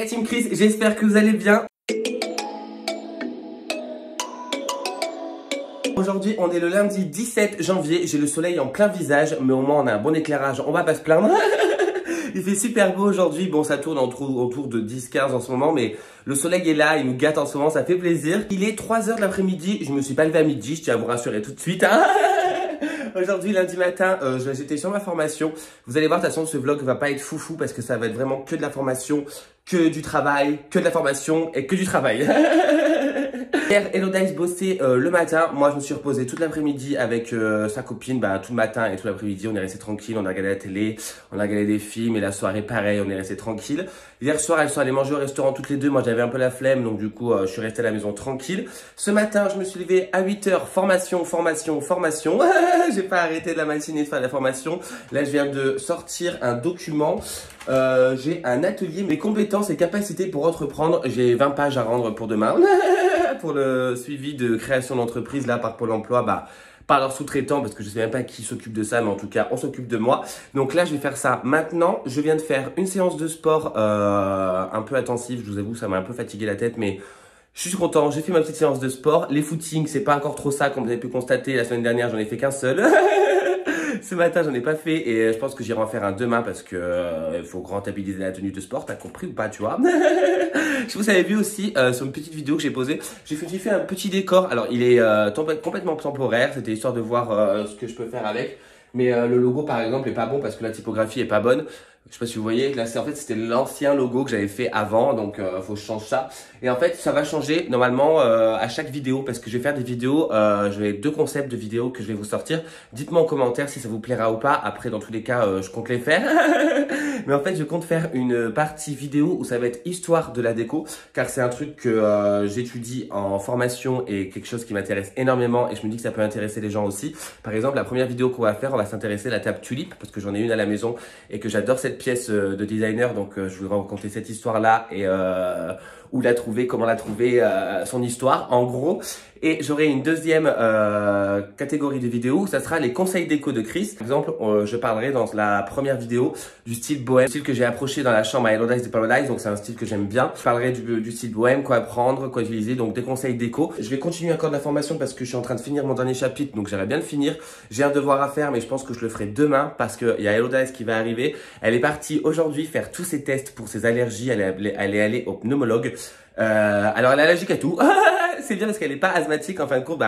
la team Chris, j'espère que vous allez bien. Aujourd'hui, on est le lundi 17 janvier, j'ai le soleil en plein visage, mais au moins on a un bon éclairage, on va pas se plaindre. Il fait super beau aujourd'hui, bon ça tourne autour de 10-15 en ce moment, mais le soleil est là, il nous gâte en ce moment, ça fait plaisir. Il est 3 h de l'après-midi, je me suis pas levé à midi, je tiens à vous rassurer tout de suite. Aujourd'hui, lundi matin, j'étais sur ma formation. Vous allez voir, de toute façon, ce vlog va pas être foufou parce que ça va être vraiment que de la formation, que du travail, que de la formation et que du travail. Hier, Elodice bossait le matin. Moi, je me suis reposé toute l'après-midi avec sa copine. Tout le matin et tout l'après-midi, on est resté tranquille. On a regardé la télé, on a regardé des films. Et la soirée, pareil, on est resté tranquille. Hier soir, elles sont allées manger au restaurant toutes les deux. Moi, j'avais un peu la flemme, donc du coup, je suis resté à la maison tranquille. Ce matin, je me suis levé à 8 h. Formation. J'ai pas arrêté de la matinée de faire la formation. Là, je viens de sortir un document. J'ai un atelier, mes compétences et capacités pour entreprendre. J'ai 20 pages à rendre pour demain. Pour le suivi de création d'entreprise là par Pôle emploi, par leurs sous-traitants, parce que je sais même pas qui s'occupe de ça, mais en tout cas on s'occupe de moi. Donc là je vais faire ça maintenant. Je viens de faire une séance de sport un peu intensive, je vous avoue ça m'a un peu fatigué la tête, mais je suis content, j'ai fait ma petite séance de sport. Les footings, c'est pas encore trop ça, comme vous avez pu constater, la semaine dernière j'en ai fait qu'un seul. Ce matin, j'en ai pas fait et je pense que j'irai en faire un demain parce que il faut rentabiliser la tenue de sport. T'as compris ou pas, tu vois? Je vous avais vu aussi sur une petite vidéo que j'ai posée. J'ai fait un petit décor. Alors, il est complètement temporaire. C'était histoire de voir ce que je peux faire avec. Mais le logo, par exemple, est pas bon parce que la typographie est pas bonne. Je sais pas si vous voyez, là en fait c'était l'ancien logo que j'avais fait avant, donc faut que je change ça. Et en fait ça va changer normalement à chaque vidéo parce que je vais faire des vidéos, je vais 2 concepts de vidéos que je vais vous sortir. Dites-moi en commentaire si ça vous plaira ou pas, après dans tous les cas je compte les faire. Mais en fait je compte faire une partie vidéo où ça va être histoire de la déco, car c'est un truc que j'étudie en formation et quelque chose qui m'intéresse énormément et je me dis que ça peut intéresser les gens aussi. Par exemple la première vidéo qu'on va faire, on va s'intéresser à la table tulipe parce que j'en ai une à la maison et que j'adore cette pièce de designer, donc je voudrais vous raconter cette histoire là et où la trouver, comment la trouver, son histoire en gros. Et j'aurai une deuxième catégorie de vidéos, ça sera les conseils déco de Chris. Par exemple, je parlerai dans la première vidéo du style bohème, style que j'ai approché dans la chambre à Elodice de Paradise, donc c'est un style que j'aime bien. Je parlerai du style bohème, quoi prendre, quoi utiliser, donc des conseils déco. Je vais continuer encore de la formation parce que je suis en train de finir mon dernier chapitre, donc j'aimerais bien le finir. J'ai un devoir à faire, mais je pense que je le ferai demain parce qu'il y a Elodice qui va arriver. Elle est partie aujourd'hui faire tous ses tests pour ses allergies, elle est allée au pneumologue. Alors elle est allergique à tout. C'est bien parce qu'elle est pas asthmatique en fin de compte.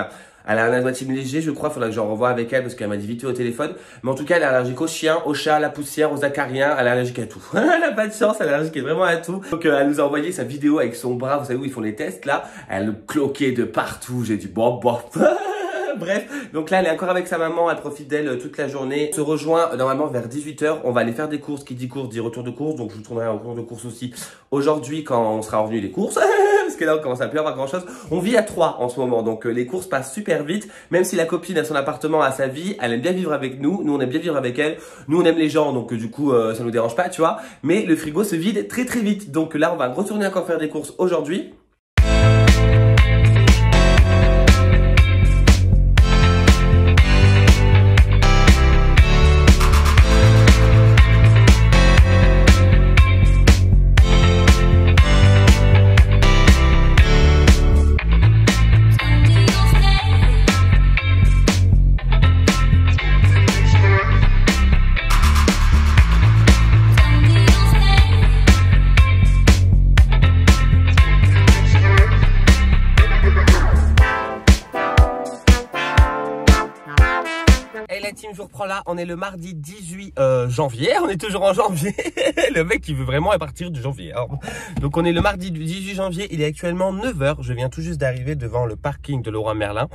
Elle a un asthmatisme léger, je crois. Faudra que j'en revoie avec elle parce qu'elle m'a dit vite fait au téléphone. Mais en tout cas, elle est allergique aux chiens, aux chats, à la poussière, aux acariens. Elle est allergique à tout. Elle a pas de chance, elle est allergique vraiment à tout. Donc elle nous a envoyé sa vidéo avec son bras. Vous savez où ils font les tests là. Elle cloquait de partout. J'ai dit bon. Bref, donc là elle est encore avec sa maman, elle profite d'elle toute la journée. On se rejoint normalement vers 18 h, on va aller faire des courses, qui dit course dit retour de course, donc je vous tournerai en cours de course aussi aujourd'hui quand on sera revenu des courses. Parce que là on commence à plus avoir grand chose. On vit à 3 en ce moment, donc les courses passent super vite. Même si la copine a son appartement, a sa vie, elle aime bien vivre avec nous, nous on aime bien vivre avec elle. Nous on aime les gens, donc du coup ça nous dérange pas, tu vois. Mais le frigo se vide très très vite, donc là on va retourner encore faire des courses aujourd'hui. La team, je vous reprends là, on est le mardi 18 janvier, on est toujours en janvier. Le mec il veut vraiment à partir du janvier. Alors, donc on est le mardi du 18 janvier, il est actuellement 9 h, je viens tout juste d'arriver devant le parking de Leroy Merlin.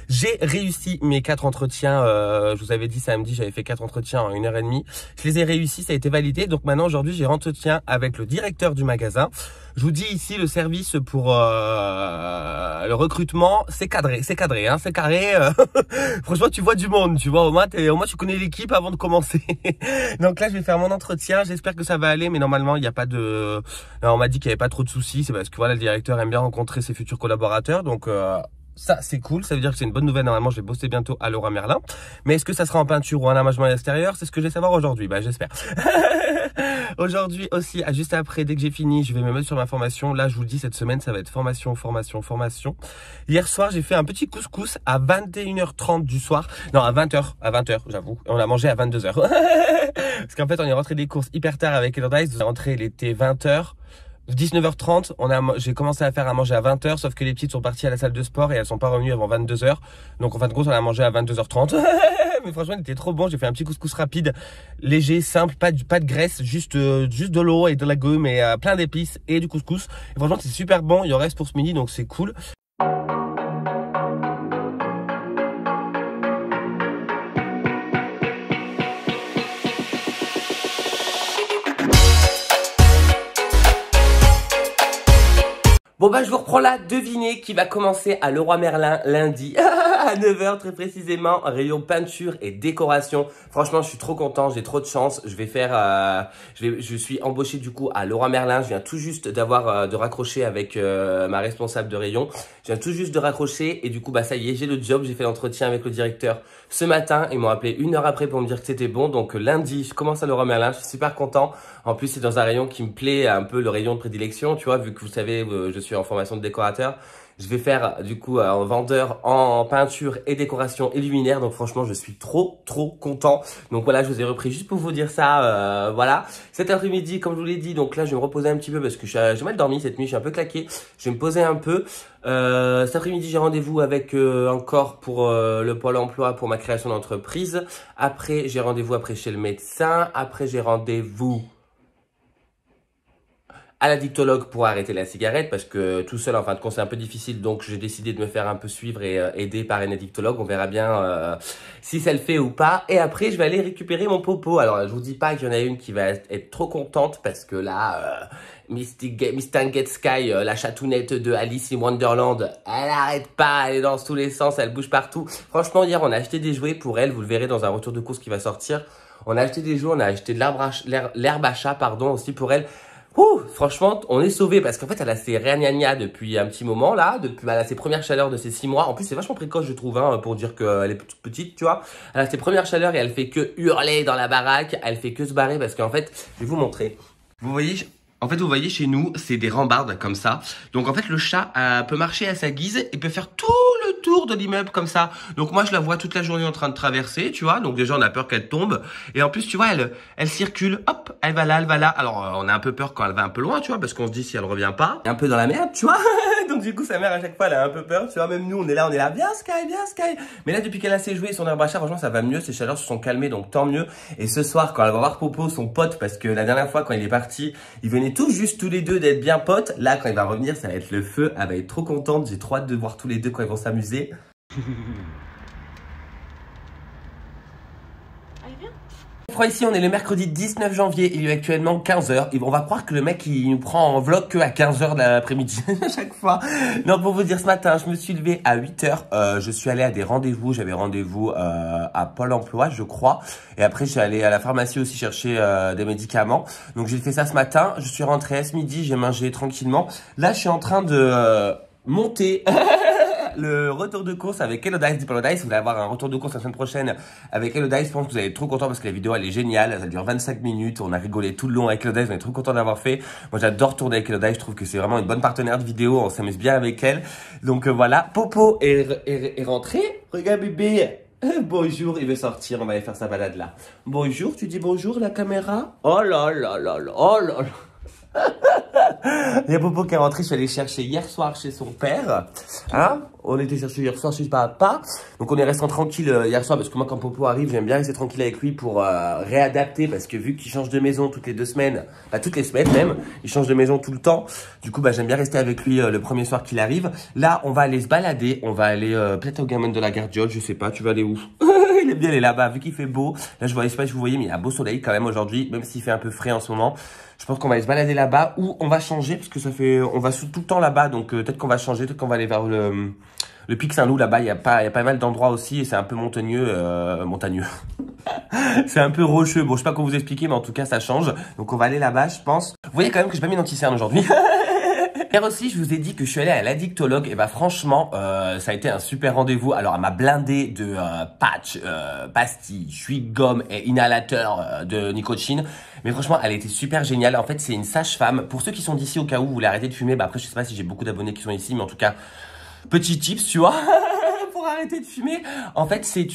J'ai réussi mes 4 entretiens, je vous avais dit samedi, j'avais fait 4 entretiens en 1 h 30. Je les ai réussis, ça a été validé, donc maintenant aujourd'hui j'ai entretien avec le directeur du magasin. Je vous dis ici le service pour le recrutement, c'est cadré, hein, c'est carré. Franchement, tu vois du monde, tu vois, au moins tu connais l'équipe avant de commencer. Donc là, je vais faire mon entretien, j'espère que ça va aller, mais normalement, il n'y a pas de... on m'a dit qu'il n'y avait pas trop de soucis, c'est parce que voilà, le directeur aime bien rencontrer ses futurs collaborateurs, donc... ça c'est cool, ça veut dire que c'est une bonne nouvelle. Normalement je vais bosser bientôt à Leroy Merlin. Mais est-ce que ça sera en peinture ou en aménagement extérieur? C'est ce que je vais savoir aujourd'hui, j'espère. Aujourd'hui aussi, juste après, dès que j'ai fini, je vais me mettre sur ma formation. Là, je vous le dis, cette semaine, ça va être formation, formation, formation. Hier soir, j'ai fait un petit couscous à 21h30 du soir. Non, à 20h, j'avoue. On a mangé à 22h. Parce qu'en fait, on est rentré des courses hyper tard avec Elodice. On est rentré, il était 20h. 19h30, j'ai commencé à faire à manger à 20h, sauf que les petites sont parties à la salle de sport et elles sont pas revenues avant 22h. Donc en fin de compte, on a mangé à 22h30. Mais franchement, il était trop bon. J'ai fait un petit couscous rapide, léger, simple, pas de graisse, juste de l'eau et de la gomme et plein d'épices et du couscous. Et franchement, c'est super bon. Il en reste pour ce midi, donc c'est cool. Bon bah je vous reprends la devinée qui va commencer à Leroy Merlin lundi à 9h très précisément, rayon peinture et décoration. Franchement je suis trop content, j'ai trop de chance. Je vais faire, je suis embauché du coup à Leroy Merlin. Je viens tout juste de raccrocher avec ma responsable de rayon. Je viens tout juste de raccrocher et du coup bah ça y est, j'ai le job. J'ai fait l'entretien avec le directeur ce matin. Ils m'ont appelé 1 heure après pour me dire que c'était bon. Donc lundi je commence à Leroy Merlin, je suis super content. En plus c'est dans un rayon qui me plaît, un peu le rayon de prédilection, tu vois, vu que vous savez je suis en formation de décorateur. Je vais faire du coup un vendeur en peinture et décoration et luminaire. Donc franchement je suis trop content. Donc voilà, je vous ai repris juste pour vous dire ça. Voilà, cet après-midi comme je vous l'ai dit, donc là je vais me reposer un petit peu parce que j'ai mal dormi cette nuit, je suis un peu claqué. Je vais me poser un peu. Cet après-midi j'ai rendez-vous avec encore pour le Pôle emploi pour ma création d'entreprise. Après j'ai rendez-vous après chez le médecin. Après j'ai rendez-vous à l'addictologue pour arrêter la cigarette parce que tout seul en fin de compte c'est un peu difficile, donc j'ai décidé de me faire un peu suivre et aider par un addictologue. On verra bien si ça le fait ou pas. Et après je vais aller récupérer mon popo. Alors je vous dis pas qu'il y en a une qui va être trop contente parce que là Miss Get Sky, la chatounette de Alice in Wonderland, elle arrête pas, elle est dans tous les sens, elle bouge partout. Franchement hier on a acheté des jouets pour elle, vous le verrez dans un retour de course qui va sortir. On a acheté des jouets, on a acheté de l'herbe à chat pardon aussi pour elle. Ouh, franchement, on est sauvé parce qu'en fait, elle a ses réagnagnas depuis un petit moment là, elle a ses premières chaleurs de ses 6 mois. En plus, c'est vachement précoce, je trouve, hein, pour dire qu'elle est toute petite, tu vois. Elle a ses premières chaleurs et elle fait que hurler dans la baraque, elle fait que se barrer parce qu'en fait, je vais vous montrer. Vous voyez, en fait, vous voyez chez nous, c'est des rambardes comme ça. Donc en fait, le chat peut marcher à sa guise et peut faire tout le tour de l'immeuble comme ça. Donc moi, je la vois toute la journée en train de traverser, tu vois. Donc déjà, on a peur qu'elle tombe. Et en plus, tu vois, elle circule. Hop, elle va là, elle va là. Alors, on a un peu peur quand elle va un peu loin, tu vois, parce qu'on se dit si elle revient pas. Un peu dans la merde, tu vois. Donc du coup, sa mère, à chaque fois, elle a un peu peur, tu vois. Même nous, on est là, viens Sky, viens Sky. Mais là, depuis qu'elle a ses jouets et son herbe à chat, franchement, ça va mieux. Ses chaleurs se sont calmées, donc tant mieux. Et ce soir, quand elle va voir Popo, son pote, parce que la dernière fois, quand il est parti, ils venaient tout juste tous les deux d'être bien potes. Là, quand il va revenir, ça va être le feu. Elle va être trop contente. J'ai trop hâte de voir tous les deux quand ils vont s'amuser. Je crois ici, on est le mercredi 19 janvier, il est actuellement 15h. Et on va croire que le mec, il nous prend en vlog que à 15h de l'après-midi à chaque fois. Non, pour vous dire, ce matin, je me suis levé à 8h. Je suis allé à des rendez-vous. J'avais rendez-vous à Pôle emploi, je crois. Et après, j'ai allé à la pharmacie aussi chercher des médicaments. Donc, j'ai fait ça ce matin. Je suis rentré à ce midi, j'ai mangé tranquillement. Là, je suis en train de monter le retour de course avec Elodice du Elodice. Vous allez avoir un retour de course la semaine prochaine avec Elodice. Je pense que vous allez être trop content parce que la vidéo elle est géniale. Ça dure 25 minutes. On a rigolé tout le long avec Elodice. On est trop content d'avoir fait. Moi j'adore tourner avec Elodice. Je trouve que c'est vraiment une bonne partenaire de vidéo. On s'amuse bien avec elle. Donc voilà. Popo est rentré. Regarde bébé. Bonjour, il veut sortir. On va aller faire sa balade là. Bonjour, tu dis bonjour la caméra. Oh là là là là. Oh là là. Il y a Popo qui est rentré, je suis allé chercher hier soir chez son père. Hein? On était cherché hier soir chez papa. Donc on est resté tranquille hier soir parce que moi quand Popo arrive, j'aime bien rester tranquille avec lui pour réadapter parce que vu qu'il change de maison toutes les 2 semaines, pas toutes les semaines même, il change de maison tout le temps. Du coup, j'aime bien rester avec lui le premier soir qu'il arrive. Là, on va aller se balader. On va aller peut-être au gamin de la Gardiole, je sais pas. Tu vas aller où? Il est bien aller là-bas vu qu'il fait beau. Là, je vois, je sais pas si vous voyez, mais il y a un beau soleil quand même aujourd'hui, même s'il fait un peu frais en ce moment. Je pense qu'on va aller se balader là-bas ou on va changer parce que ça fait, on va tout le temps là-bas. Donc peut-être qu'on va changer, peut-être qu'on va aller vers le Pic Saint-Loup là-bas. Il y a pas mal d'endroits aussi et c'est un peu montagneux. C'est un peu rocheux. Bon, je sais pas comment vous expliquer, mais en tout cas, ça change. Donc on va aller là-bas, je pense. Vous voyez quand même que j'ai pas mis d'anti-cerne aujourd'hui. Hier aussi, je vous ai dit que je suis allé à l'addictologue. Et bah franchement, ça a été un super rendez-vous. Alors, elle m'a blindé de patch, pastilles, chewing-gum et inhalateur de nicotine. Mais franchement, elle était super géniale. En fait, c'est une sage-femme. Pour ceux qui sont d'ici, au cas où vous voulez arrêter de fumer, bah après, je sais pas si j'ai beaucoup d'abonnés qui sont ici, mais en tout cas, petit tips, tu vois. Pour arrêter de fumer. En fait, c'est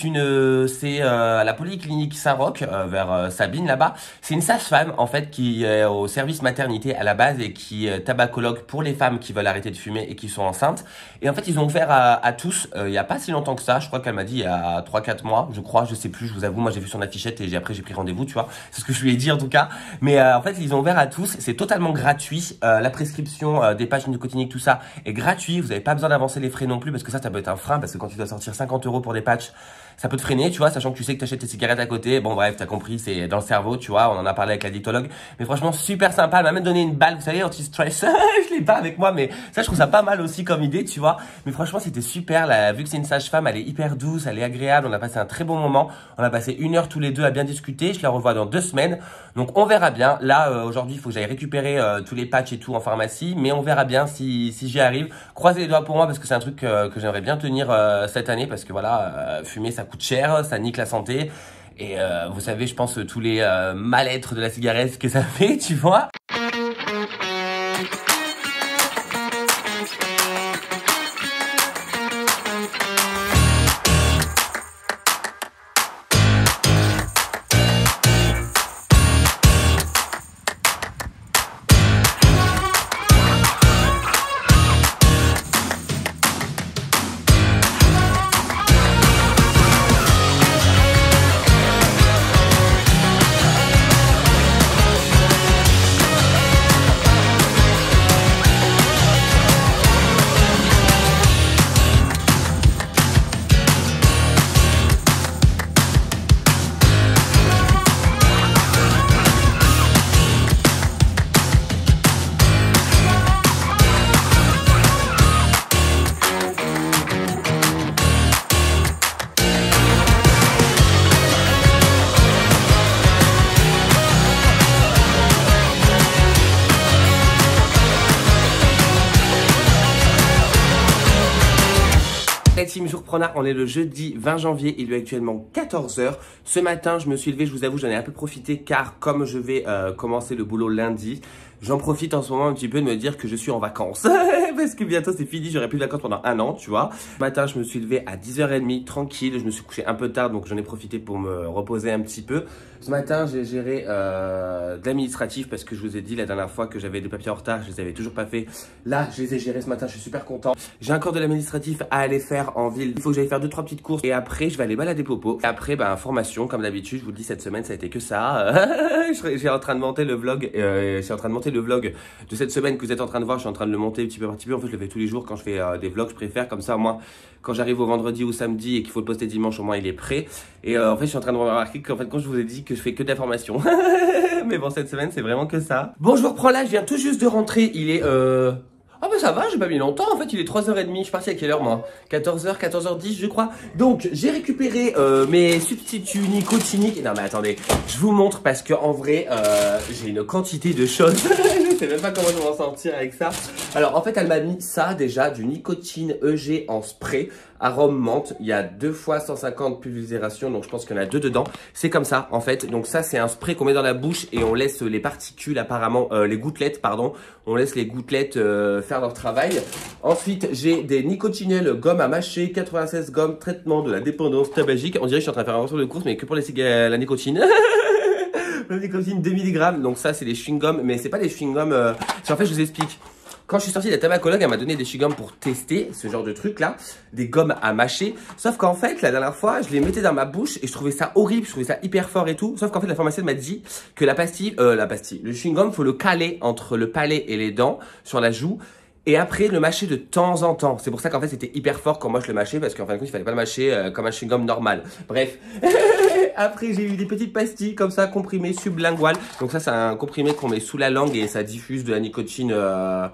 à la polyclinique Saint-Roch, vers Sabine là-bas. C'est une sage-femme en fait qui est au service maternité à la base et qui est tabacologue pour les femmes qui veulent arrêter de fumer et qui sont enceintes. Et en fait, ils ont ouvert à tous. Il y a pas si longtemps que ça. Je crois qu'elle m'a dit il y a 3-4 mois. Je crois, je sais plus. Je vous avoue, moi j'ai vu son affichette et après j'ai pris rendez-vous. Tu vois, c'est ce que je lui ai dit en tout cas. Mais en fait, ils ont ouvert à tous. C'est totalement gratuit. La prescription des patchs nicotiniques, tout ça est gratuit. Vous n'avez pas besoin d'avancer les frais non plus parce que ça peut être un frein parce que quand tu dois sortir 50 € pour des patchs, ça peut te freiner, tu vois, sachant que tu sais que tu achètes tes cigarettes à côté. Bon, bref, t'as compris, c'est dans le cerveau, tu vois, on en a parlé avec la dictologue. Mais franchement, super sympa. Elle m'a même donné une balle, vous savez, anti-stress. Je l'ai pas avec moi, mais ça, je trouve ça pas mal aussi comme idée, tu vois. Mais franchement, c'était super. Là, vu que c'est une sage-femme, elle est hyper douce, elle est agréable. On a passé un très bon moment. On a passé 1 heure tous les deux à bien discuter. Je la revois dans 2 semaines. Donc, on verra bien. Là, aujourd'hui, il faut que j'aille récupérer tous les patchs et tout en pharmacie. Mais on verra bien si j'y arrive. Croisez les doigts pour moi parce que c'est un truc que j'aimerais bien tenir cette année parce que voilà, fumer, ça coûte cher, ça nique la santé. Et vous savez, je pense tous les mal-être de la cigarette que ça fait, tu vois. Team Jourpreneur, on est le jeudi 20 janvier, il est actuellement 14 h. Ce matin, je me suis levé, je vous avoue, j'en ai un peu profité car comme je vais commencer le boulot lundi, j'en profite en ce moment un petit peu de me dire que je suis en vacances. Parce que bientôt c'est fini, j'aurai plus de vacances pendant 1 an, tu vois. Ce matin, je me suis levé à 10h30, tranquille. Je me suis couché un peu tard, donc j'en ai profité pour me reposer un petit peu. Ce matin, j'ai géré de l'administratif parce que je vous ai dit la dernière fois que j'avais des papiers en retard, je les avais toujours pas fait. Là, je les ai gérés ce matin, je suis super content. J'ai encore de l'administratif à aller faire en ville. Il faut que j'aille faire 2-3 petites courses et après, je vais aller balader Popo. Et après, bah, formation, comme d'habitude, je vous le dis, cette semaine, ça a été que ça. J'ai en train de monter le vlog, le vlog de cette semaine que vous êtes en train de voir. Je suis en train de le monter petit peu par petit peu. En fait, je le fais tous les jours quand je fais des vlogs. Je préfère comme ça, moi, quand j'arrive au vendredi ou samedi et qu'il faut le poster dimanche, au moins il est prêt. Et en fait, je suis en train de remarquer qu'en fait, quand je vous ai dit que je fais que de l'information. Mais bon, cette semaine, c'est vraiment que ça. Bon, je vous reprends là. Je viens tout juste de rentrer. Il est ah bah ça va, j'ai pas mis longtemps, en fait il est 3h30, je suis parti à quelle heure moi? 14h, 14h10 je crois. Donc j'ai récupéré mes substituts nicotiniques. Non mais attendez, je vous montre parce que en vrai j'ai une quantité de choses. Je sais même pas comment je vais m'en sortir avec ça. Alors en fait elle m'a mis ça déjà, du nicotine EG en spray, arôme menthe. Il y a 2 fois 150 pulvérisation, donc je pense qu'il y en a 2 dedans. C'est comme ça en fait, donc ça c'est un spray qu'on met dans la bouche et on laisse les particules apparemment, les gouttelettes pardon, on laisse les gouttelettes faire leur travail. Ensuite, j'ai des nicotinelles gomme à mâcher, 96 gommes, traitement de la dépendance tabagique. On dirait que je suis en train de faire un retour de course, mais que pour la nicotine. La nicotine 2 mg. Donc ça, c'est des chewing-gums, mais c'est pas des chewing-gums. En fait, je vous explique. Quand je suis sorti de la tabacologue, elle m'a donné des chewing-gums pour tester ce genre de truc là, des gommes à mâcher. Sauf qu'en fait, la dernière fois, je les mettais dans ma bouche et je trouvais ça horrible, je trouvais ça hyper fort et tout. Sauf qu'en fait, la pharmacienne m'a dit que le chewing-gum, faut le caler entre le palais et les dents sur la joue. Et après, le mâcher de temps en temps. C'est pour ça qu'en fait, c'était hyper fort quand moi je le mâchais. Parce qu'en fin de compte, il fallait pas le mâcher comme un chewing-gum normal. Bref. Après, j'ai eu des petites pastilles comme ça, comprimées, sublinguales. Donc ça, c'est un comprimé qu'on met sous la langue et ça diffuse de la nicotine. Je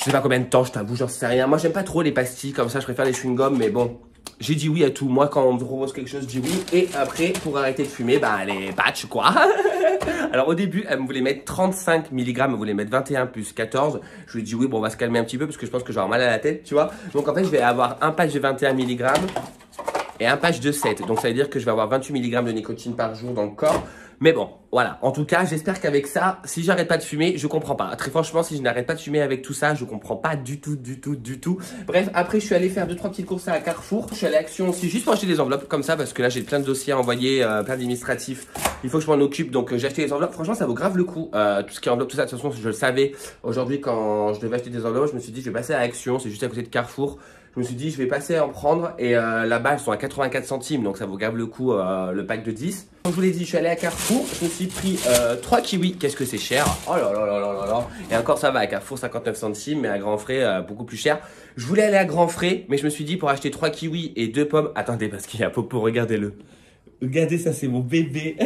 sais pas combien de temps, je t'avoue, j'en sais rien. Moi, j'aime pas trop les pastilles comme ça. Je préfère les chewing-gums, mais bon. J'ai dit oui à tout. Moi, quand on me propose quelque chose, je dis oui. Et après, pour arrêter de fumer, bah, les patchs, quoi. Alors, au début, elle me voulait mettre 35 mg, elle me voulait mettre 21 plus 14. Je lui ai dit oui, bon, on va se calmer un petit peu parce que je pense que j'ai mal à la tête, tu vois. Donc, en fait, je vais avoir un patch de 21 mg et un patch de 7. Donc, ça veut dire que je vais avoir 28 mg de nicotine par jour dans le corps. Mais bon, voilà. En tout cas, j'espère qu'avec ça, si j'arrête pas de fumer, je comprends pas. Très franchement, si je n'arrête pas de fumer avec tout ça, je comprends pas du tout. Bref, après, je suis allé faire 2-3 petites courses à Carrefour. Je suis allé à Action aussi, juste pour acheter des enveloppes comme ça, parce que là, j'ai plein de dossiers à envoyer, plein d'administratifs. Il faut que je m'en occupe, donc j'ai acheté des enveloppes. Franchement, ça vaut grave le coup. Tout ce qui est enveloppe, tout ça, de toute façon, je le savais. Aujourd'hui, quand je devais acheter des enveloppes, je me suis dit, je vais passer à Action. C'est juste à côté de Carrefour. Je me suis dit, je vais passer à en prendre. Et là-bas, elles sont à 84 centimes, donc ça vaut grave le coup, le pack de 10. Comme je vous l'ai dit, je suis allé à Carrefour. Je me suis pris 3 kiwis. Qu'est-ce que c'est cher? Oh là là là là là là. Et encore, ça va à Carrefour, 59 centimes, mais à Grand Frais, beaucoup plus cher. Je voulais aller à Grand Frais, mais je me suis dit, pour acheter 3 kiwis et 2 pommes. Attendez, parce qu'il y a Popo, regardez-le. Regardez, ça, c'est mon bébé.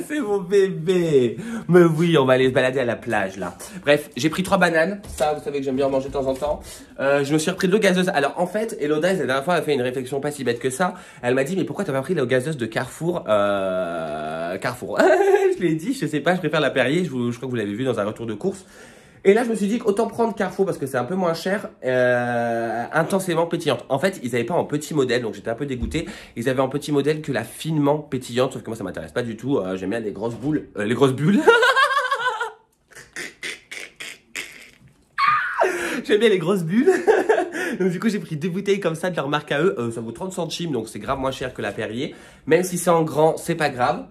C'est mon bébé. Mais oui, on va aller se balader à la plage là. Bref, j'ai pris 3 bananes. Ça, vous savez que j'aime bien en manger de temps en temps. Je me suis repris de l'eau gazeuse. Alors en fait, Elodice, la dernière fois, elle a fait une réflexion pas si bête que ça. Elle m'a dit, mais pourquoi t'as pas pris l'eau gazeuse de Carrefour Carrefour. Je l'ai dit, je sais pas, je préfère la Perrier. Je crois que vous l'avez vu dans un retour de course. Et là, je me suis dit qu'autant prendre Carrefour parce que c'est un peu moins cher, intensément pétillante. En fait, ils n'avaient pas en petit modèle, donc j'étais un peu dégoûté. Ils avaient en petit modèle que la finement pétillante, sauf que moi, ça m'intéresse pas du tout. J'aime bien les grosses boules, les grosses bulles. J'aime bien les grosses bulles. Donc du coup, j'ai pris 2 bouteilles comme ça de leur marque à eux. Ça vaut 30 centimes, donc c'est grave moins cher que la Perrier. Même si c'est en grand, c'est pas grave.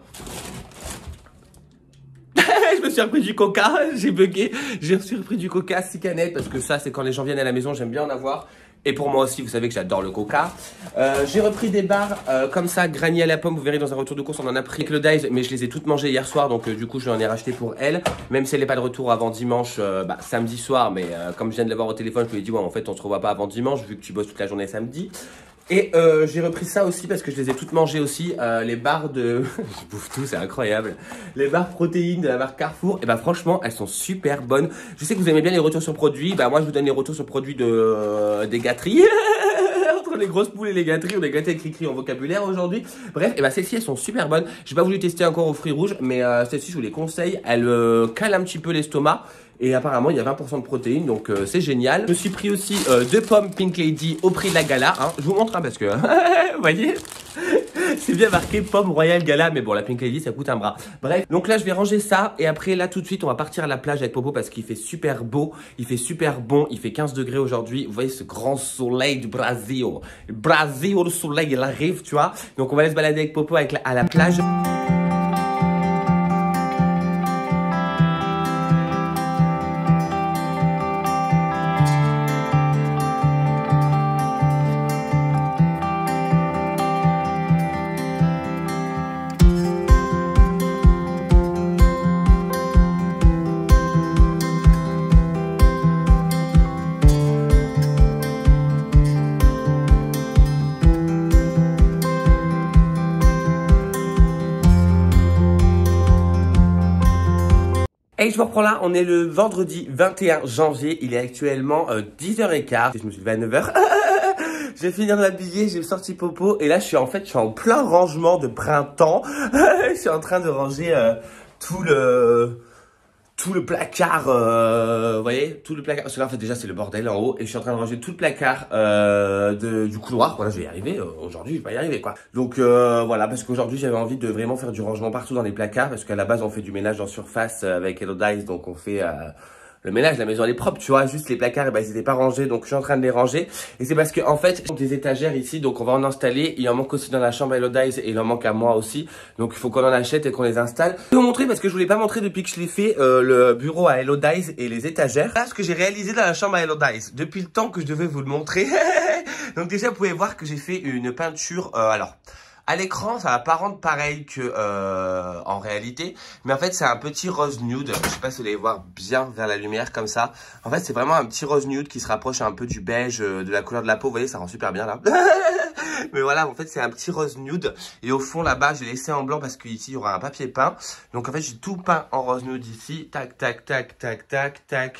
Je me suis repris du coca, j'ai bugué. Je me suis repris du coca 6 canettes parce que ça, c'est quand les gens viennent à la maison, j'aime bien en avoir. Et pour moi aussi, vous savez que j'adore le coca. J'ai repris des barres comme ça, granny à la pomme. Vous verrez dans un retour de course, on en a pris avec le Dice, mais je les ai toutes mangées hier soir. Donc du coup, je l'en ai racheté pour elle. Même si elle n'est pas de retour avant dimanche, samedi soir. Mais comme je viens de l'avoir au téléphone, je lui ai dit, ouais, en fait, on se revoit pas avant dimanche, vu que tu bosses toute la journée samedi. Et j'ai repris ça aussi parce que je les ai toutes mangées aussi, les barres de... je bouffe tout, c'est incroyable. Les barres protéines de la marque Carrefour, et bah franchement, elles sont super bonnes. Je sais que vous aimez bien les retours sur produits, bah moi je vous donne les retours sur produits des gâteries. Entre les grosses poules et les gâteries, on est gâtés avec Cricri en vocabulaire aujourd'hui. Bref, et bah celles-ci elles sont super bonnes. J'ai pas voulu tester encore aux fruits rouges, mais celles-ci je vous les conseille. Elles calent un petit peu l'estomac. Et apparemment, il y a 20% de protéines, donc c'est génial. Je me suis pris aussi 2 pommes Pink Lady au prix de la gala. Hein. Je vous montre, hein, parce que, vous voyez, c'est bien marqué pomme royale gala. Mais bon, la Pink Lady, ça coûte un bras. Bref, donc là, je vais ranger ça. Et après, là, tout de suite, on va partir à la plage avec Popo parce qu'il fait super beau. Il fait super bon. Il fait 15 degrés aujourd'hui. Vous voyez ce grand soleil du Brésil. Le Brésil, le soleil, il arrive, tu vois. Donc, on va aller se balader avec Popo à la plage. Et je me reprends là, on est le vendredi 21 janvier, il est actuellement 10h15, je me suis levé à 9h. Je vais finir de m'habiller, j'ai sorti Popo et là je suis en plein rangement de printemps. Je suis en train de ranger tout le placard, vous voyez, tout le placard, parce que là en fait déjà c'est le bordel en haut et je suis en train de ranger tout le placard du couloir. Voilà, je vais y arriver, aujourd'hui je vais pas y arriver quoi. Donc voilà, parce qu'aujourd'hui j'avais envie de vraiment faire du rangement partout dans les placards, parce qu'à la base on fait du ménage en surface avec Elodice, donc on fait... le ménage, la maison elle est propre, tu vois, juste les placards, ils étaient pas rangés, donc je suis en train de les ranger. Et c'est parce que en fait, des étagères ici, donc on va en installer. Il en manque aussi dans la chambre à Elodice et il en manque à moi aussi. Donc il faut qu'on en achète et qu'on les installe. Je vais vous montrer parce que je vous l'ai pas montré depuis que je l'ai fait, le bureau à Elodice et les étagères. Là, ce que j'ai réalisé dans la chambre à Elodice, depuis le temps que je devais vous le montrer. Donc déjà, vous pouvez voir que j'ai fait une peinture, alors... À l'écran, ça va pas rendre pareil que en réalité, mais en fait c'est un petit rose nude. Je sais pas si vous allez voir bien vers la lumière comme ça. En fait c'est vraiment un petit rose nude qui se rapproche un peu du beige, de la couleur de la peau. Vous voyez, ça rend super bien là. Mais voilà, en fait c'est un petit rose nude. Et au fond là-bas, j'ai laissé en blanc parce qu'ici il y aura un papier peint. Donc en fait j'ai tout peint en rose nude ici. Tac, tac, tac, tac, tac, tac.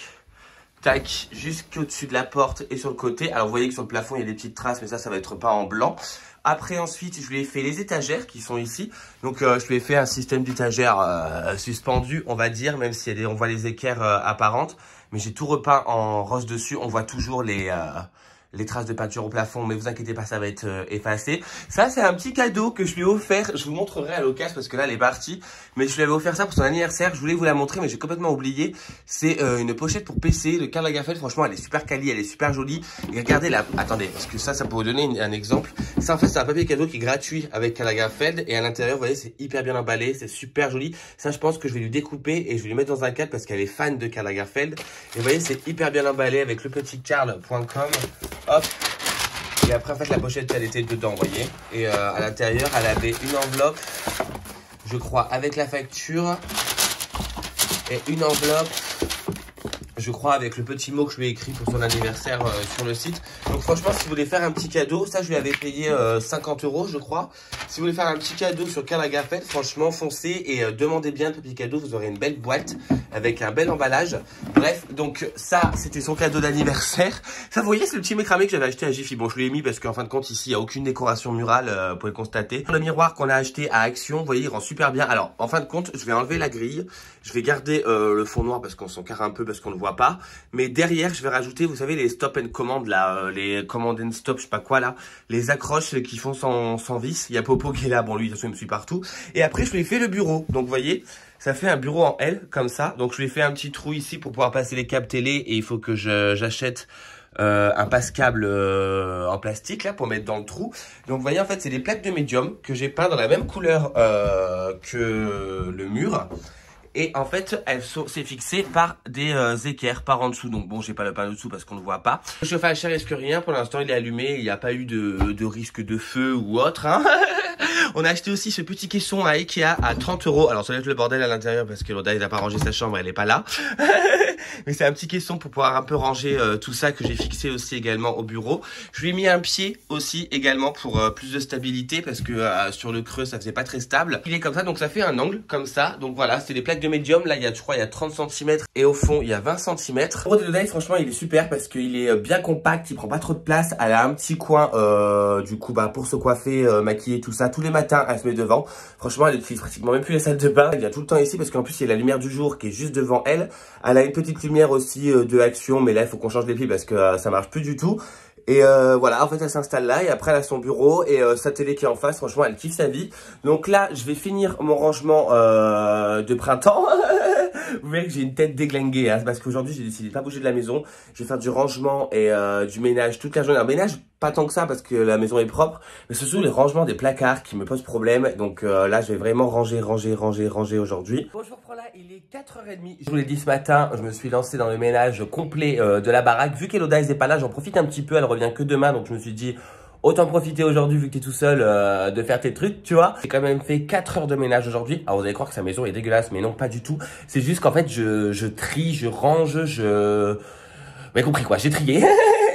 tac, jusqu'au-dessus de la porte et sur le côté. Alors vous voyez que sur le plafond il y a des petites traces, mais ça va être pas en blanc. Après ensuite je lui ai fait les étagères qui sont ici. Donc je lui ai fait un système d'étagères suspendu, on va dire, même si on voit les équerres apparentes. Mais j'ai tout repeint en rose dessus, on voit toujours les traces de peinture au plafond, mais vous inquiétez pas, ça va être effacé. Ça, c'est un petit cadeau que je lui ai offert. Je vous montrerai à l'occasion parce que là, elle est partie. Mais je lui avais offert ça pour son anniversaire. Je voulais vous la montrer, mais j'ai complètement oublié. C'est une pochette pour PC de Karl Lagerfeld. Franchement, elle est super quali, elle est super jolie. Et regardez là. Attendez, parce que ça peut vous donner un exemple. Ça, en fait, c'est un papier cadeau qui est gratuit avec Karl Lagerfeld. Et à l'intérieur, vous voyez, c'est hyper bien emballé. C'est super joli. Ça, je pense que je vais lui découper et je vais lui mettre dans un cadre parce qu'elle est fan de Karl Lagerfeld. Et vous voyez, c'est hyper bien emballé avec le petit karl.com. Hop. Et après, en fait, la pochette, elle était dedans, vous voyez. Et à l'intérieur, elle avait une enveloppe, je crois, avec la facture. Et une enveloppe, je crois, avec le petit mot que je lui ai écrit pour son anniversaire sur le site. Donc franchement, si vous voulez faire un petit cadeau, ça, je lui avais payé 50 €, je crois. Si vous voulez faire un petit cadeau sur Karl Lagerfeld, franchement, foncez et demandez bien le papier cadeau. Vous aurez une belle boîte avec un bel emballage. Bref, donc ça, c'était son cadeau d'anniversaire. Ça, vous voyez, c'est le petit mécramé que j'avais acheté à Jiffy. Bon, je l'ai mis parce qu'en fin de compte, ici, il n'y a aucune décoration murale, vous pouvez le constater. Le miroir qu'on a acheté à Action, vous voyez, il rend super bien. Alors, en fin de compte, je vais enlever la grille. Je vais garder le fond noir parce qu'on s'en carre un peu parce qu'on ne le voit pas. Mais derrière, je vais rajouter, vous savez, les stop and command, là, les command and stop, je sais pas quoi, là. Les accroches qui font sans vis. Il y a Popo qui est là. Bon, lui, de toute façon, il me suit partout. Et après, je lui ai fait le bureau. Donc, vous voyez, ça fait un bureau en L, comme ça. Donc, je lui ai fait un petit trou ici pour pouvoir passer les câbles télé. Et il faut que j'achète un passe-câble en plastique, là, pour mettre dans le trou. Donc, vous voyez, en fait, c'est des plaques de médium que j'ai peint dans la même couleur que le mur. Et en fait, c'est fixé par des équerres par en dessous. Donc bon, j'ai pas le pain dessous parce qu'on ne voit pas. Le chauffage risque rien. Pour l'instant, il est allumé. Il n'y a pas eu de risque de feu ou autre. Hein. On a acheté aussi ce petit caisson à Ikea à 30 €. Alors ça va être le bordel à l'intérieur parce que Loda, il n'a pas rangé sa chambre, elle est pas là. Mais c'est un petit caisson pour pouvoir un peu ranger tout ça que j'ai fixé aussi également au bureau. Je lui ai mis un pied aussi également pour plus de stabilité parce que sur le creux, ça faisait pas très stable. Il est comme ça, donc ça fait un angle comme ça. Donc voilà, c'est des plaques de médium. Là, je crois, il y a 30 cm et au fond, il y a 20 cm. Le bureau de Loda, franchement, il est super parce qu'il est bien compact, il prend pas trop de place. Elle a un petit coin du coup pour se coiffer, maquiller, tout ça. Tous les matins, elle se met devant. Franchement, elle utilise pratiquement même plus la salle de bain. Elle vient tout le temps ici parce qu'en plus, il y a la lumière du jour qui est juste devant elle. Elle a une petite lumière aussi de Action, mais là, il faut qu'on change les plis parce que ça marche plus du tout. Et voilà, en fait, elle s'installe là et après, elle a son bureau et sa télé qui est en face. Franchement, elle kiffe sa vie. Donc là, je vais finir mon rangement de printemps. Vous voyez que j'ai une tête déglinguée, hein, parce qu'aujourd'hui, j'ai décidé de pas bouger de la maison. Je vais faire du rangement et du ménage toute la journée. Un ménage, pas tant que ça, parce que la maison est propre. Mais ce sont les rangements des placards qui me posent problème. Donc là, je vais vraiment ranger aujourd'hui. Bon, je vous reprends là, il est 4h30. Je vous l'ai dit ce matin, je me suis lancé dans le ménage complet de la baraque. Vu qu'Elodie n'est pas là, j'en profite un petit peu. Elle revient que demain, donc je me suis dit... Autant profiter aujourd'hui, vu que tu es tout seul, de faire tes trucs, tu vois. J'ai quand même fait 4 heures de ménage aujourd'hui. Alors, vous allez croire que sa maison est dégueulasse, mais non, pas du tout. C'est juste qu'en fait, je trie, je range, Vous avez compris quoi, j'ai trié.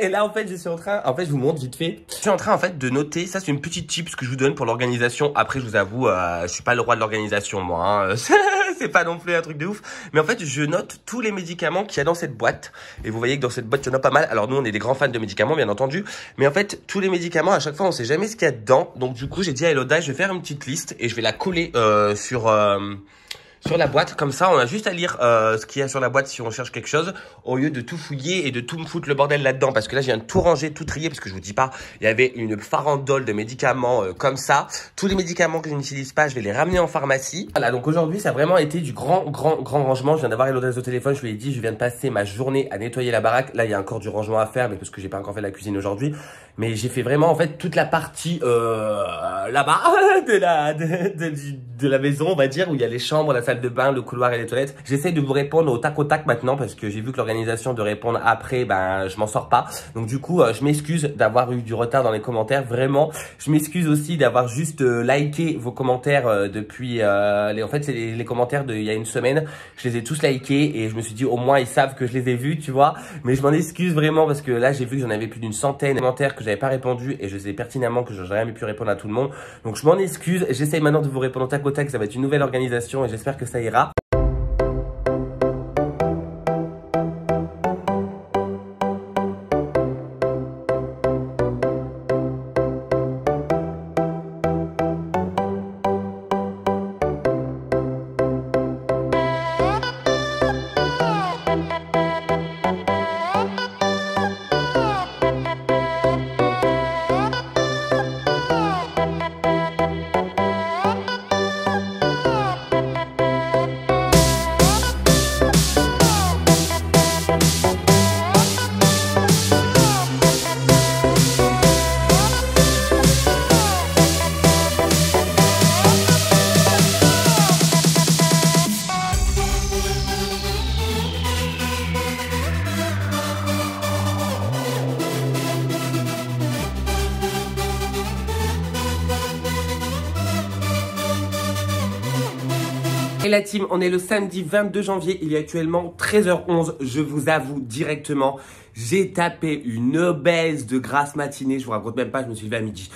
Et là, en fait, je vous montre vite fait. Je suis en train, en fait, de noter. Ça, c'est une petite tips que je vous donne pour l'organisation. Après, je vous avoue, je suis pas le roi de l'organisation, moi. Hein. C'est pas non plus un truc de ouf. Mais en fait, je note tous les médicaments qu'il y a dans cette boîte. Et vous voyez que dans cette boîte, il y en a pas mal. Alors, nous, on est des grands fans de médicaments, bien entendu. Mais en fait, tous les médicaments, à chaque fois, on sait jamais ce qu'il y a dedans. Donc, du coup, j'ai dit à Elodie, je vais faire une petite liste et je vais la coller sur la boîte. Comme ça, on a juste à lire ce qu'il y a sur la boîte si on cherche quelque chose, au lieu de tout fouiller et de tout me foutre le bordel là-dedans. Parce que là, je viens de tout ranger, tout trier, parce que je vous dis pas, il y avait une farandole de médicaments comme ça. Tous les médicaments que je n'utilise pas, je vais les ramener en pharmacie. Voilà, donc aujourd'hui, ça a vraiment été du grand rangement. Je viens d'avoir Elodie au téléphone, je lui ai dit, je viens de passer ma journée à nettoyer la baraque. Là, il y a encore du rangement à faire, mais parce que j'ai pas encore fait la cuisine aujourd'hui. Mais j'ai fait vraiment, en fait, toute la partie là-bas de la maison, on va dire, où il y a les chambres, la salle de bain, le couloir et les toilettes. J'essaie de vous répondre au tac maintenant parce que j'ai vu que l'organisation de répondre après, je m'en sors pas. Donc du coup, je m'excuse d'avoir eu du retard dans les commentaires, vraiment. Je m'excuse aussi d'avoir juste liké vos commentaires depuis... en fait, c'est les commentaires d'il y a une semaine. Je les ai tous likés et je me suis dit au moins ils savent que je les ai vus, tu vois. Mais je m'en excuse vraiment parce que là, j'ai vu que j'en avais plus d'une centaine de commentaires que j'avais pas répondu et je sais pertinemment que j'aurais jamais pu répondre à tout le monde. Donc je m'en excuse. J'essaye maintenant de vous répondre au tac. Ça va être une nouvelle organisation et j'espère que ça ira. Et la team, on est le samedi 22 janvier, il est actuellement 13h11, je vous avoue directement, j'ai tapé une obèse de grasse matinée, je vous raconte même pas, je me suis levé à midi.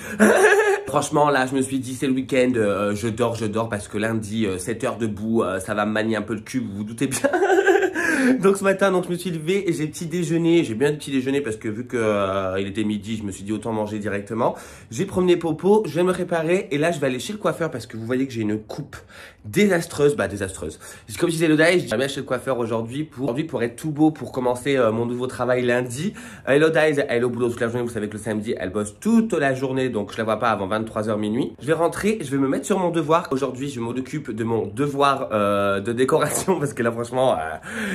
Franchement, là, je me suis dit, c'est le week-end, je dors parce que lundi, 7 heures debout, ça va me manier un peu le cul, vous vous doutez bien. Donc ce matin, je me suis levé et j'ai petit déjeuné. J'ai bien le petit déjeuner parce que vu que il était midi, je me suis dit autant manger directement. J'ai promené Popo, je vais me réparer et là je vais aller chez le coiffeur parce que vous voyez que j'ai une coupe désastreuse. Désastreuse. Comme je disais Elodie, je vais chez le coiffeur aujourd'hui pour être tout beau pour commencer mon nouveau travail lundi. Elodie, elle est au boulot toute la journée. Vous savez que le samedi, elle bosse toute la journée, donc je la vois pas avant 23h minuit. Je vais rentrer, je vais me mettre sur mon devoir. Aujourd'hui, je m'occupe de mon devoir de décoration parce que là franchement,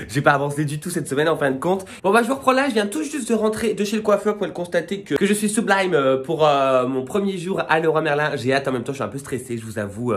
j'ai pas avancé du tout cette semaine en fin de compte. Bon je vous reprends là, je viens tout juste de rentrer de chez le coiffeur pour constater que je suis sublime pour mon premier jour à Leroy Merlin. J'ai hâte, en même temps je suis un peu stressé, je vous avoue,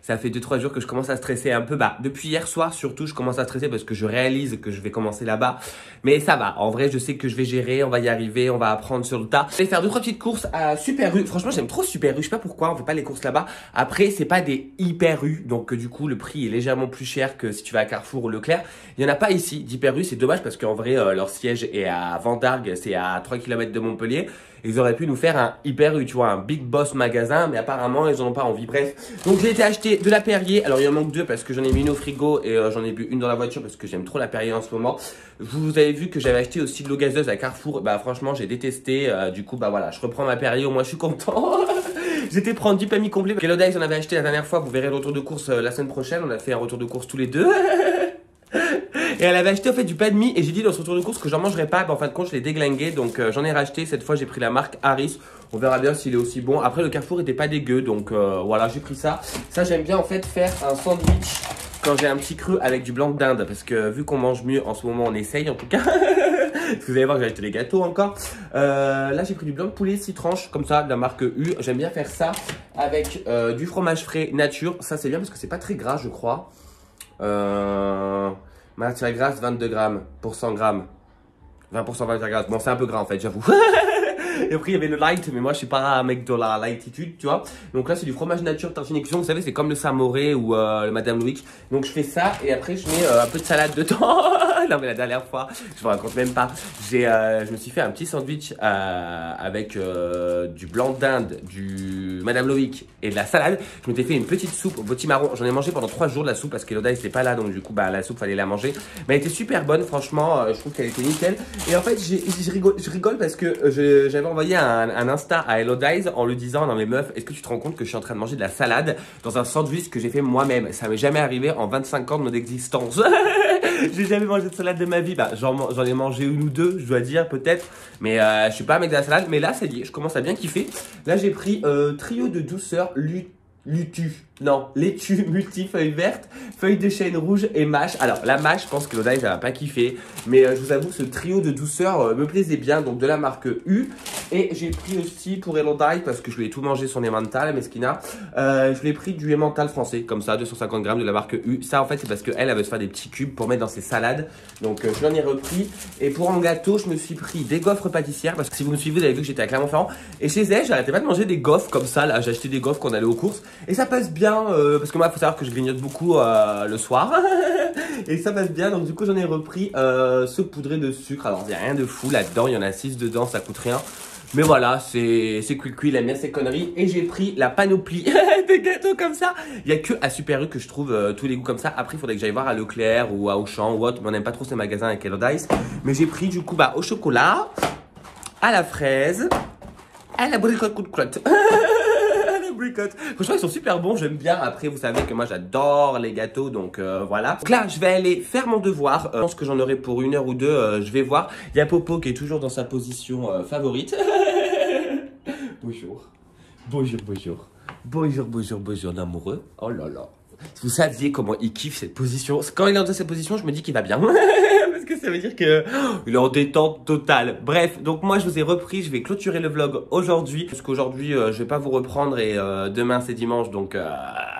ça fait 2-3 jours que je commence à stresser un peu. Depuis hier soir surtout, je commence à stresser parce que je réalise que je vais commencer là-bas. Mais ça va, en vrai je sais que je vais gérer, on va y arriver, on va apprendre sur le tas. Je vais faire 2-3 petites courses à Super U. Franchement j'aime trop Super U, je sais pas pourquoi on fait pas les courses là-bas. Après c'est pas des hyper U, donc du coup le prix est légèrement plus cher que si tu vas à Carrefour ou Leclerc. Il y en a pas ici d'hyper U, c'est dommage parce qu'en vrai leur siège est à Vendargues, c'est à 3 km de Montpellier. Ils auraient pu nous faire un hyper U, tu vois, un big boss magasin, mais apparemment ils en ont pas envie. Bref, donc j'ai été acheter de la Perrier. Alors il en manque 2 parce que j'en ai mis une au frigo et j'en ai bu une dans la voiture parce que j'aime trop la Perrier en ce moment. Vous avez vu que j'avais acheté aussi de l'eau gazeuse à Carrefour. Franchement j'ai détesté. Du coup voilà, je reprends ma Perrier, au moins je suis content. J'étais prendre du PMI complet. Elodie, j'en avais acheté la dernière fois. Vous verrez le retour de course la semaine prochaine. On a fait un retour de course tous les deux. Et elle avait acheté en fait du pain de mie et j'ai dit dans ce retour de course que j'en mangerais pas. En fin de compte je l'ai déglingué, donc j'en ai racheté. Cette fois j'ai pris la marque Harris. On verra bien s'il est aussi bon. Après le Carrefour était pas dégueu, donc voilà, j'ai pris ça. Ça j'aime bien en fait faire un sandwich quand j'ai un petit creux avec du blanc de dinde, parce que vu qu'on mange mieux en ce moment, on essaye en tout cas. Parce que vous allez voir que j'ai acheté les gâteaux encore. Là j'ai pris du blanc de poulet 6 tranches comme ça de la marque U. J'aime bien faire ça avec du fromage frais nature. Ça c'est bien parce que c'est pas très gras je crois. Matière grasse 22 grammes pour 100 grammes. 20% matière grasse. Bon c'est un peu gras en fait j'avoue. Et après il y avait le light, mais moi je suis pas un mec de la lightitude, tu vois. Donc là c'est du fromage nature tartine cuisson, vous savez c'est comme le Saint-Mauré ou le Madame Louis. Donc je fais ça et après je mets un peu de salade dedans. Non mais la dernière fois, je vous raconte même pas, je me suis fait un petit sandwich avec du blanc d'Inde, du Madame Loïc et de la salade. Je m'étais fait une petite soupe au potimarron. J'en ai mangé pendant 3 jours de la soupe parce qu'Elodie n'était pas là, donc du coup la soupe fallait la manger. Mais elle était super bonne franchement, je trouve qu'elle était nickel. Et en fait je rigole parce que j'avais envoyé un Insta à Elodie en lui disant non mais meuf, est-ce que tu te rends compte que je suis en train de manger de la salade dans un sandwich que j'ai fait moi-même? Ça m'est jamais arrivé en 25 ans de mon existence. J'ai jamais mangé de salade de ma vie. J'en ai mangé une ou deux, je dois dire, peut-être. Mais je suis pas un mec de la salade. Mais là, ça y est, je commence à bien kiffer. Là, j'ai pris trio de douceur laitue, multi-feuilles vertes, feuilles de chêne rouge et mâche. Alors, la mâche, je pense que Elodie, ça va pas kiffer. Mais je vous avoue, ce trio de douceur me plaisait bien. Donc, de la marque U. Et j'ai pris aussi pour Elodie, parce que je lui ai tout mangé son emmental, mesquina. Je lui ai pris du emmental français, comme ça, 250 grammes de la marque U. Ça, en fait, c'est parce qu'elle veut se faire des petits cubes pour mettre dans ses salades. Donc, je l'en ai repris. Et pour un gâteau, je me suis pris des gaufres pâtissières. Parce que si vous me suivez, vous avez vu que j'étais à Clermont-Ferrand. Et chez elle, j'arrêtais pas de manger des gaufres comme ça. Là, j'ai acheté des gaufres qu'on allait aux courses. Et ça passe bien, parce que moi, il faut savoir que je grignote beaucoup le soir. Et ça passe bien. Donc, du coup, j'en ai repris saupoudré de sucre. Alors, il n'y a rien de fou là-dedans. Il y en a 6 dedans, ça coûte rien. Mais voilà, c'est cuicui, il aime bien ces conneries. Et j'ai pris la panoplie des gâteaux comme ça. Il n'y a que à Super U que je trouve tous les goûts comme ça. Après, il faudrait que j'aille voir à Leclerc ou à Auchan ou autre. Mais on n'aime pas trop ces magasins avec Elodie. Mais j'ai pris du coup au chocolat, à la fraise, à la bricotte coup de clotte. Franchement ils sont super bons, j'aime bien. Après vous savez que moi j'adore les gâteaux, donc voilà. Donc là je vais aller faire mon devoir. Je pense que j'en aurai pour 1 heure ou 2, je vais voir. Il y a Popo qui est toujours dans sa position favorite. Bonjour. Bonjour l'amoureux. Oh là là. Vous saviez comment il kiffe cette position. Quand il est dans cette position, je me dis qu'il va bien. Parce que ça veut dire que il est en détente totale. Bref, donc moi je vous ai repris, je vais clôturer le vlog aujourd'hui parce qu'aujourd'hui je vais pas vous reprendre et demain c'est dimanche donc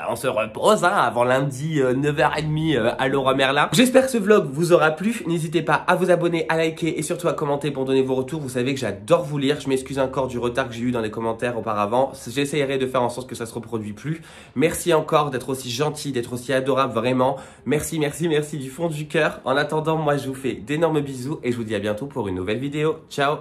on se repose hein, avant lundi 9h30 à Leroy Merlin. J'espère que ce vlog vous aura plu. N'hésitez pas à vous abonner, à liker et surtout à commenter pour donner vos retours. Vous savez que j'adore vous lire. Je m'excuse encore du retard que j'ai eu dans les commentaires auparavant. J'essaierai de faire en sorte que ça se reproduise plus. Merci encore d'être aussi gentil, d'être aussi adorable, vraiment. Merci, merci, merci du fond du cœur. En attendant, moi je vous fais d'énormes bisous et je vous dis à bientôt pour une nouvelle vidéo. Ciao!